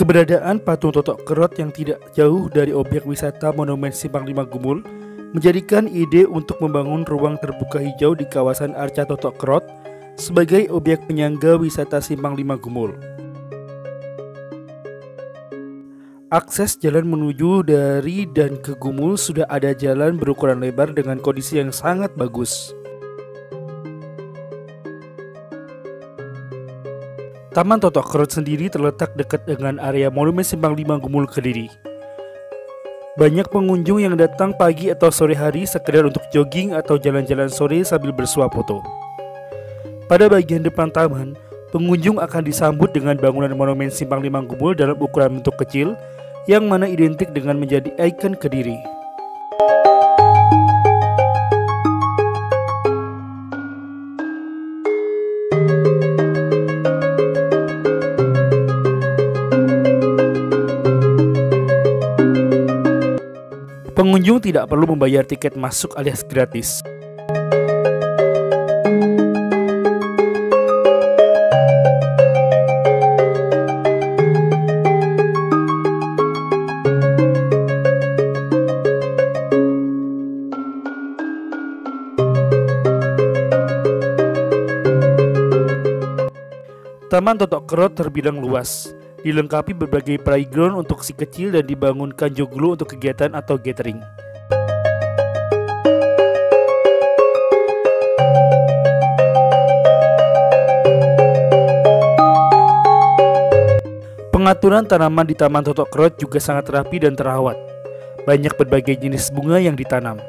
Keberadaan patung Totok Kerot yang tidak jauh dari objek wisata Monumen Simpang Lima Gumul menjadikan ide untuk membangun ruang terbuka hijau di kawasan Arca Totok Kerot sebagai objek penyangga wisata Simpang Lima Gumul. Akses jalan menuju dari dan ke Gumul sudah ada jalan berukuran lebar dengan kondisi yang sangat bagus. Taman Totok Kerot sendiri terletak dekat dengan area Monumen Simpang Lima Gumul Kediri. Banyak pengunjung yang datang pagi atau sore hari sekedar untuk jogging atau jalan-jalan sore sambil bersuah foto. Pada bagian depan taman, pengunjung akan disambut dengan bangunan Monumen Simpang Lima Gumul dalam ukuran bentuk kecil yang mana identik dengan menjadi ikon Kediri. Pengunjung tidak perlu membayar tiket masuk alias gratis. Taman Totok Kerot terbilang luas, dilengkapi berbagai playground untuk si kecil dan dibangunkan joglo untuk kegiatan atau gathering. Pengaturan tanaman di Taman Totok Kerot juga sangat rapi dan terawat. Banyak berbagai jenis bunga yang ditanam.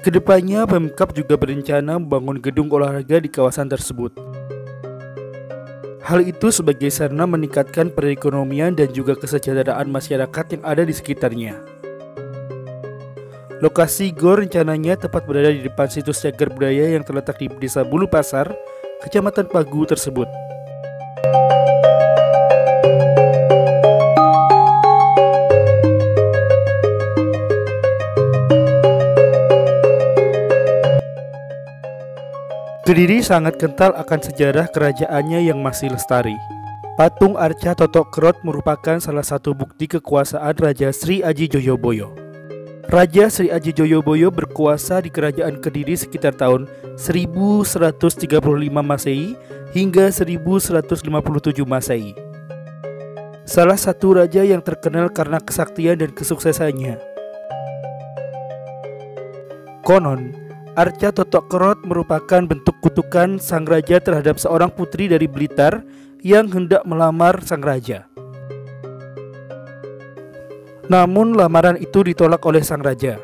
Kedepannya, Pemkab juga berencana membangun gedung olahraga di kawasan tersebut. Hal itu sebagai sarana meningkatkan perekonomian dan juga kesejahteraan masyarakat yang ada di sekitarnya. Lokasi GOR rencananya tepat berada di depan situs cagar budaya yang terletak di Desa Bulu Pasar, Kecamatan Pagu tersebut. Kediri sangat kental akan sejarah kerajaannya yang masih lestari. Patung Arca Totok Kerot merupakan salah satu bukti kekuasaan Raja Sri Aji Joyoboyo. Raja Sri Aji Joyoboyo berkuasa di Kerajaan Kediri sekitar tahun 1135 Masehi hingga 1157 Masehi. Salah satu raja yang terkenal karena kesaktian dan kesuksesannya. Konon, Arca Totok Kerot merupakan bentuk kutukan sang raja terhadap seorang putri dari Blitar yang hendak melamar sang raja. Namun lamaran itu ditolak oleh sang raja.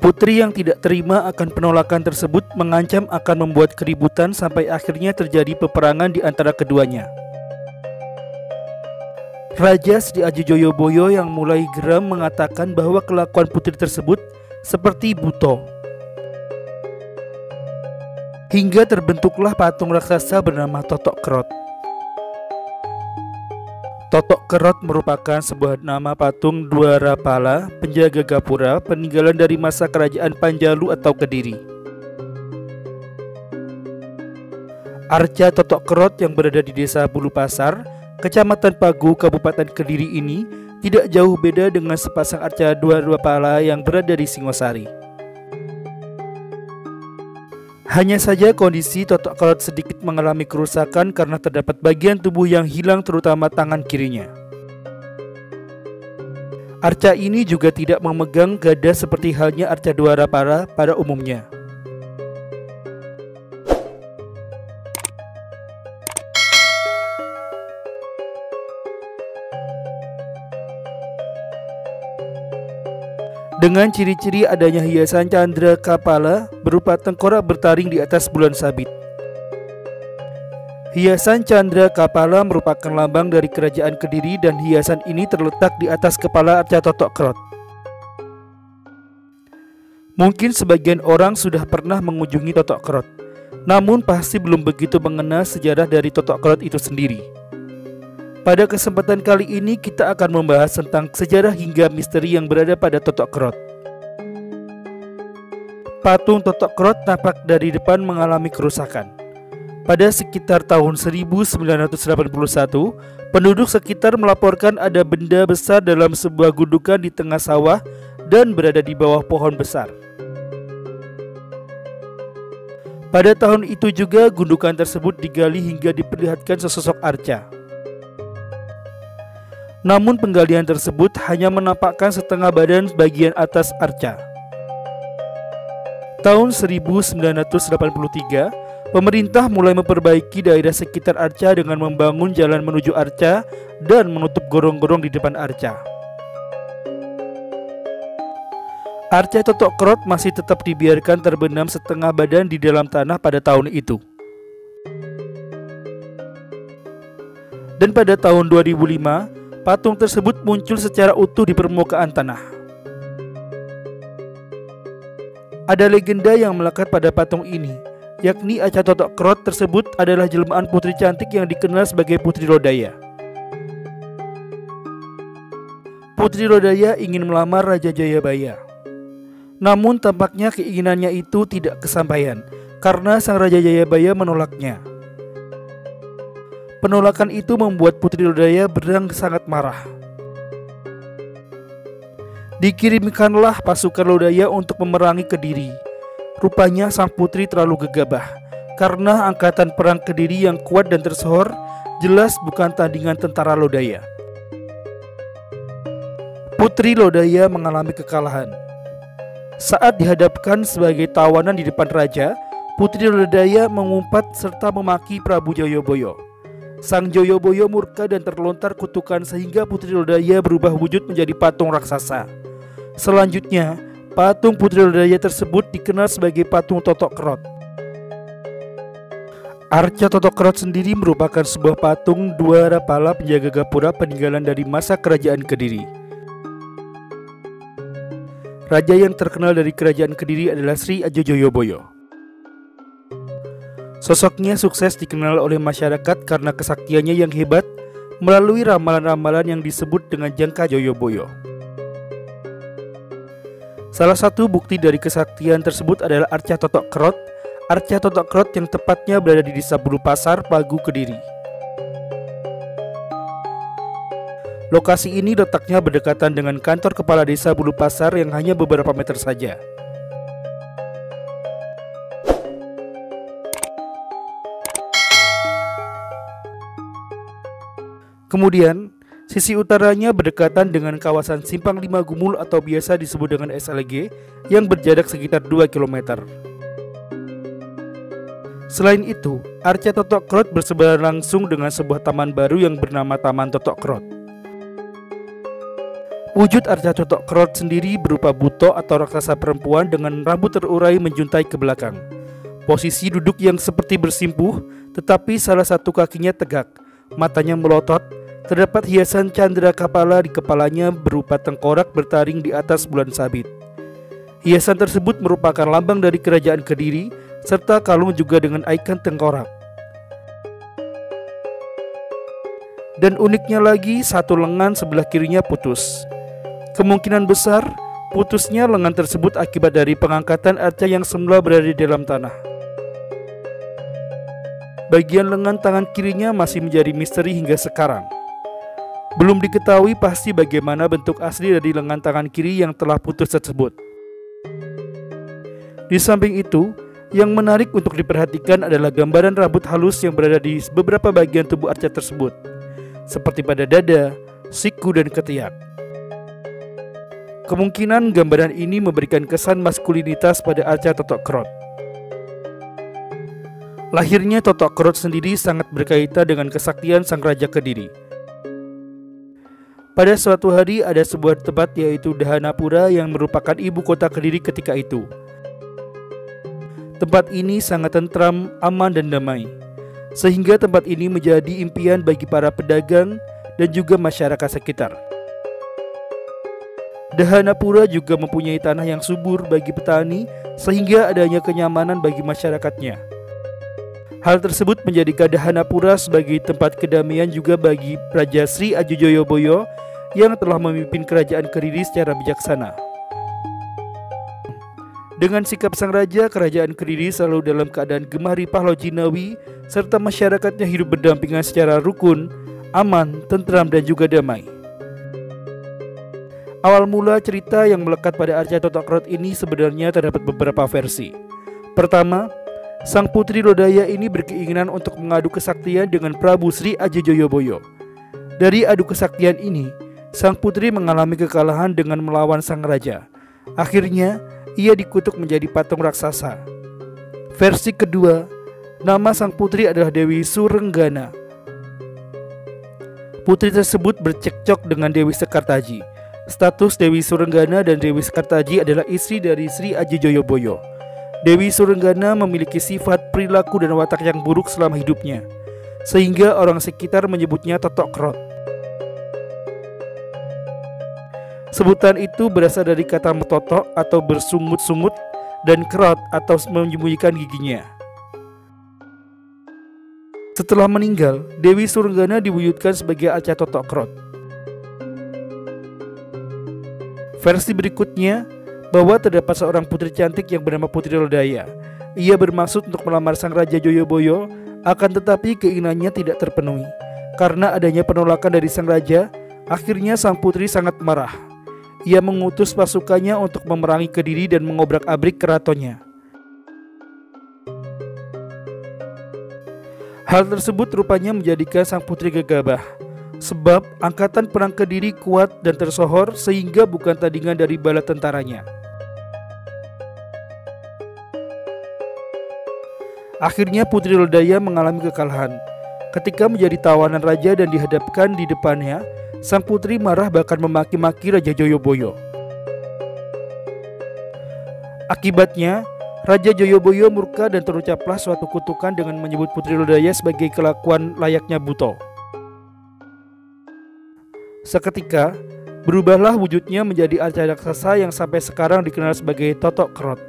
Putri yang tidak terima akan penolakan tersebut mengancam akan membuat keributan sampai akhirnya terjadi peperangan di antara keduanya. Raja Sri Aji Joyoboyo yang mulai geram mengatakan bahwa kelakuan putri tersebut seperti buto. Hingga terbentuklah patung raksasa bernama Totok Kerot. Totok Kerot merupakan sebuah nama patung Dwarapala, penjaga gapura, peninggalan dari masa kerajaan Panjalu atau Kediri. Arca Totok Kerot yang berada di desa Bulu Pasar, Kecamatan Pagu, Kabupaten Kediri ini tidak jauh beda dengan sepasang arca Dwarapala yang berada di Singosari. Hanya saja kondisi Totok Kerot sedikit mengalami kerusakan karena terdapat bagian tubuh yang hilang, terutama tangan kirinya. Arca ini juga tidak memegang gada seperti halnya arca Dwarapala pada umumnya. Dengan ciri-ciri adanya hiasan candra kapala berupa tengkorak bertaring di atas bulan sabit. Hiasan candra kapala merupakan lambang dari kerajaan Kediri dan hiasan ini terletak di atas kepala Arca Totok Kerot. Mungkin sebagian orang sudah pernah mengunjungi Totok Kerot, namun pasti belum begitu mengenal sejarah dari Totok Kerot itu sendiri. Pada kesempatan kali ini kita akan membahas tentang sejarah hingga misteri yang berada pada Totok Kerot. Patung Totok Kerot tampak dari depan mengalami kerusakan. Pada sekitar tahun 1981, penduduk sekitar melaporkan ada benda besar dalam sebuah gundukan di tengah sawah dan berada di bawah pohon besar. Pada tahun itu juga gundukan tersebut digali hingga diperlihatkan sesosok arca. Namun penggalian tersebut hanya menampakkan setengah badan bagian atas arca. Tahun 1983, pemerintah mulai memperbaiki daerah sekitar arca dengan membangun jalan menuju arca dan menutup gorong-gorong di depan arca. Arca Totok Kerot masih tetap dibiarkan terbenam setengah badan di dalam tanah pada tahun itu. Dan pada tahun 2005, patung tersebut muncul secara utuh di permukaan tanah. Ada legenda yang melekat pada patung ini, yakni Arca Totok Kerot tersebut adalah jelmaan putri cantik yang dikenal sebagai Putri Lodaya. Putri Lodaya ingin melamar Raja Jayabaya. Namun tampaknya keinginannya itu tidak kesampaian karena sang Raja Jayabaya menolaknya. Penolakan itu membuat Putri Lodaya Berang sangat marah. Dikirimkanlah pasukan Lodaya untuk memerangi Kediri. Rupanya sang putri terlalu gegabah karena angkatan perang Kediri yang kuat dan tersohor jelas bukan tandingan tentara Lodaya. Putri Lodaya mengalami kekalahan. Saat dihadapkan sebagai tawanan di depan raja, Putri Lodaya mengumpat serta memaki Prabu Joyoboyo. Sang Joyoboyo murka dan terlontar kutukan sehingga Putri Lodaya berubah wujud menjadi patung raksasa. Selanjutnya, patung Putri Lodaya tersebut dikenal sebagai patung Totok Kerot. Arca Totok Kerot sendiri merupakan sebuah patung Dwarapala penjaga gapura peninggalan dari masa kerajaan Kediri. Raja yang terkenal dari kerajaan Kediri adalah Sri Aji Joyoboyo. Sosoknya sukses dikenal oleh masyarakat karena kesaktiannya yang hebat melalui ramalan-ramalan yang disebut dengan jangka Joyoboyo. Salah satu bukti dari kesaktian tersebut adalah Arca Totok Kerot. Arca Totok Kerot yang tepatnya berada di Desa Bulu Pasar, Pagu, Kediri. Lokasi ini letaknya berdekatan dengan kantor kepala desa Bulu Pasar yang hanya beberapa meter saja. Kemudian, sisi utaranya berdekatan dengan kawasan Simpang 5 Gumul atau biasa disebut dengan SLG yang berjarak sekitar 2 km. Selain itu, Arca Totok Kerot bersebelahan langsung dengan sebuah taman baru yang bernama Taman Totok Kerot. Wujud Arca Totok Kerot sendiri berupa buto atau raksasa perempuan dengan rambut terurai menjuntai ke belakang. Posisi duduk yang seperti bersimpuh, tetapi salah satu kakinya tegak, matanya melotot. Terdapat hiasan candra kapala di kepalanya berupa tengkorak bertaring di atas bulan sabit. Hiasan tersebut merupakan lambang dari kerajaan Kediri, serta kalung juga dengan ikon tengkorak. Dan uniknya lagi, satu lengan sebelah kirinya putus. Kemungkinan besar putusnya lengan tersebut akibat dari pengangkatan arca yang semula berada di dalam tanah. Bagian lengan tangan kirinya masih menjadi misteri hingga sekarang. Belum diketahui pasti bagaimana bentuk asli dari lengan tangan kiri yang telah putus tersebut. Di samping itu, yang menarik untuk diperhatikan adalah gambaran rambut halus yang berada di beberapa bagian tubuh arca tersebut, seperti pada dada, siku, dan ketiak. Kemungkinan gambaran ini memberikan kesan maskulinitas pada Arca Totok Kerot. Lahirnya Totok Kerot sendiri sangat berkaitan dengan kesaktian Sang Raja Kediri. Pada suatu hari ada sebuah tempat yaitu Dahanapura yang merupakan ibu kota Kediri ketika itu. Tempat ini sangat tentram, aman, dan damai, sehingga tempat ini menjadi impian bagi para pedagang dan juga masyarakat sekitar. Dahanapura juga mempunyai tanah yang subur bagi petani sehingga adanya kenyamanan bagi masyarakatnya. Hal tersebut menjadikan Dahanapura sebagai tempat kedamaian juga bagi Raja Sri Aji Joyoboyo yang telah memimpin kerajaan Kediri secara bijaksana. Dengan sikap sang raja, kerajaan Kediri selalu dalam keadaan gemah ripah lojinawi serta masyarakatnya hidup berdampingan secara rukun, aman, tentram, dan juga damai. Awal mula cerita yang melekat pada Arca Totok Kerot ini sebenarnya terdapat beberapa versi. Pertama, sang putri Lodaya ini berkeinginan untuk mengadu kesaktian dengan Prabu Sri Aji Joyoboyo. Dari adu kesaktian ini, sang putri mengalami kekalahan dengan melawan sang raja. Akhirnya, ia dikutuk menjadi patung raksasa. Versi kedua, nama sang putri adalah Dewi Surenggana. Putri tersebut bercekcok dengan Dewi Sekartaji. Status Dewi Surenggana dan Dewi Sekartaji adalah istri dari Sri Aji Joyoboyo. Dewi Surenggana memiliki sifat, perilaku, dan watak yang buruk selama hidupnya, sehingga orang sekitar menyebutnya Totok Kerot. Sebutan itu berasal dari kata metotok atau bersungut-sungut dan kerot atau menyembunyikan giginya. Setelah meninggal, Dewi Surenggana diwujudkan sebagai Arca Totok Kerot. Versi berikutnya bahwa terdapat seorang putri cantik yang bernama Putri Lodaya. Ia bermaksud untuk melamar sang Raja Joyoboyo, akan tetapi keinginannya tidak terpenuhi. Karena adanya penolakan dari sang raja, akhirnya sang putri sangat marah. Ia mengutus pasukannya untuk memerangi Kediri dan mengobrak-abrik keratonnya. Hal tersebut rupanya menjadikan sang putri gegabah, sebab angkatan perang Kediri kuat dan tersohor sehingga bukan tandingan dari bala tentaranya. Akhirnya Putri Lodaya mengalami kekalahan. Ketika menjadi tawanan raja dan dihadapkan di depannya, sang putri marah bahkan memaki-maki Raja Joyoboyo. Akibatnya, Raja Joyoboyo murka dan terucaplah suatu kutukan dengan menyebut Putri Lodaya sebagai kelakuan layaknya buto. Seketika, berubahlah wujudnya menjadi arca raksasa yang sampai sekarang dikenal sebagai Totok Kerot.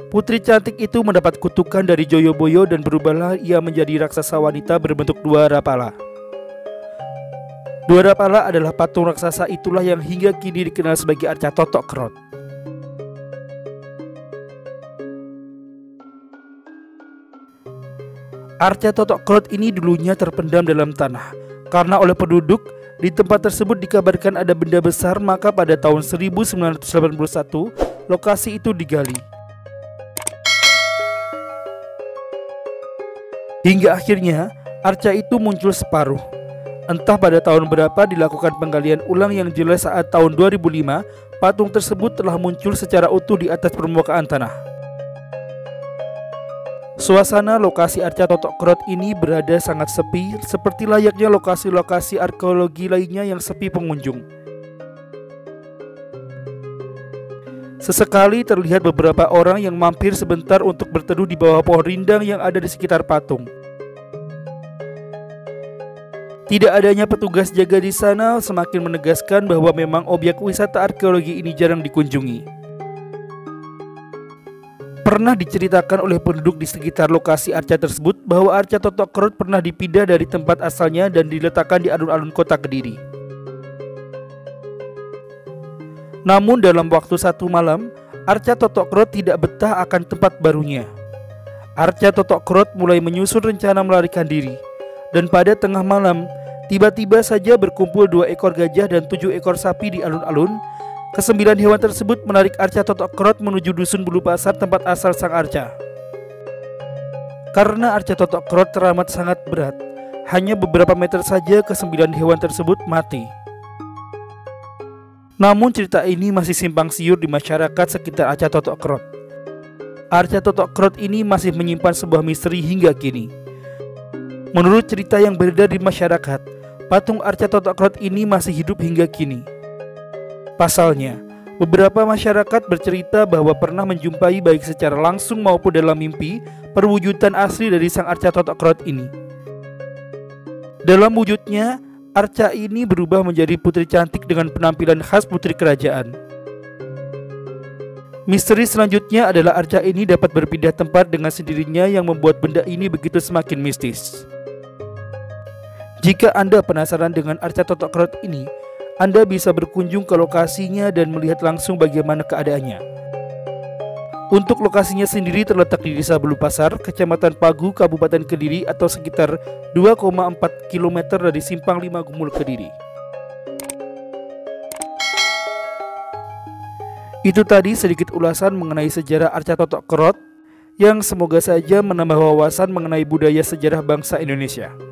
Putri cantik itu mendapat kutukan dari Joyoboyo dan berubahlah ia menjadi raksasa wanita berbentuk dua rapala. Dwarapala adalah patung raksasa itulah yang hingga kini dikenal sebagai Arca Totok Kerot. Arca Totok Kerot ini dulunya terpendam dalam tanah karena oleh penduduk di tempat tersebut dikabarkan ada benda besar, maka pada tahun 1981 lokasi itu digali. Hingga akhirnya arca itu muncul separuh. Entah pada tahun berapa dilakukan penggalian ulang, yang jelas saat tahun 2005 patung tersebut telah muncul secara utuh di atas permukaan tanah. Suasana lokasi Arca Totok Kerot ini berada sangat sepi, seperti layaknya lokasi-lokasi arkeologi lainnya yang sepi pengunjung. Sesekali terlihat beberapa orang yang mampir sebentar untuk berteduh di bawah pohon rindang yang ada di sekitar patung. Tidak adanya petugas jaga di sana semakin menegaskan bahwa memang objek wisata arkeologi ini jarang dikunjungi. Pernah diceritakan oleh penduduk di sekitar lokasi arca tersebut bahwa Arca Totok Kerot pernah dipindah dari tempat asalnya dan diletakkan di alun-alun kota Kediri. Namun dalam waktu satu malam, Arca Totok Kerot tidak betah akan tempat barunya. Arca Totok Kerot mulai menyusun rencana melarikan diri. Dan pada tengah malam, tiba-tiba saja berkumpul 2 ekor gajah dan 7 ekor sapi di alun-alun. Kesembilan hewan tersebut menarik Arca Totok Kerot menuju dusun Bulu Pasar, tempat asal sang arca. Karena Arca Totok Kerot teramat sangat berat, hanya beberapa meter saja kesembilan hewan tersebut mati. Namun cerita ini masih simpang siur di masyarakat sekitar Arca Totok Kerot. Arca Totok Kerot ini masih menyimpan sebuah misteri hingga kini. Menurut cerita yang beredar di masyarakat, patung Arca Totok Kerot ini masih hidup hingga kini. Pasalnya, beberapa masyarakat bercerita bahwa pernah menjumpai baik secara langsung maupun dalam mimpi perwujudan asli dari sang Arca Totok Kerot ini. Dalam wujudnya, arca ini berubah menjadi putri cantik dengan penampilan khas putri kerajaan. Misteri selanjutnya adalah arca ini dapat berpindah tempat dengan sendirinya yang membuat benda ini begitu semakin mistis. Jika Anda penasaran dengan Arca Totok Kerot ini, Anda bisa berkunjung ke lokasinya dan melihat langsung bagaimana keadaannya. Untuk lokasinya sendiri terletak di Desa Bulu Pasar, Kecamatan Pagu, Kabupaten Kediri, atau sekitar 2,4 km dari Simpang 5 Gumul, Kediri. Itu tadi sedikit ulasan mengenai sejarah Arca Totok Kerot yang semoga saja menambah wawasan mengenai budaya sejarah bangsa Indonesia.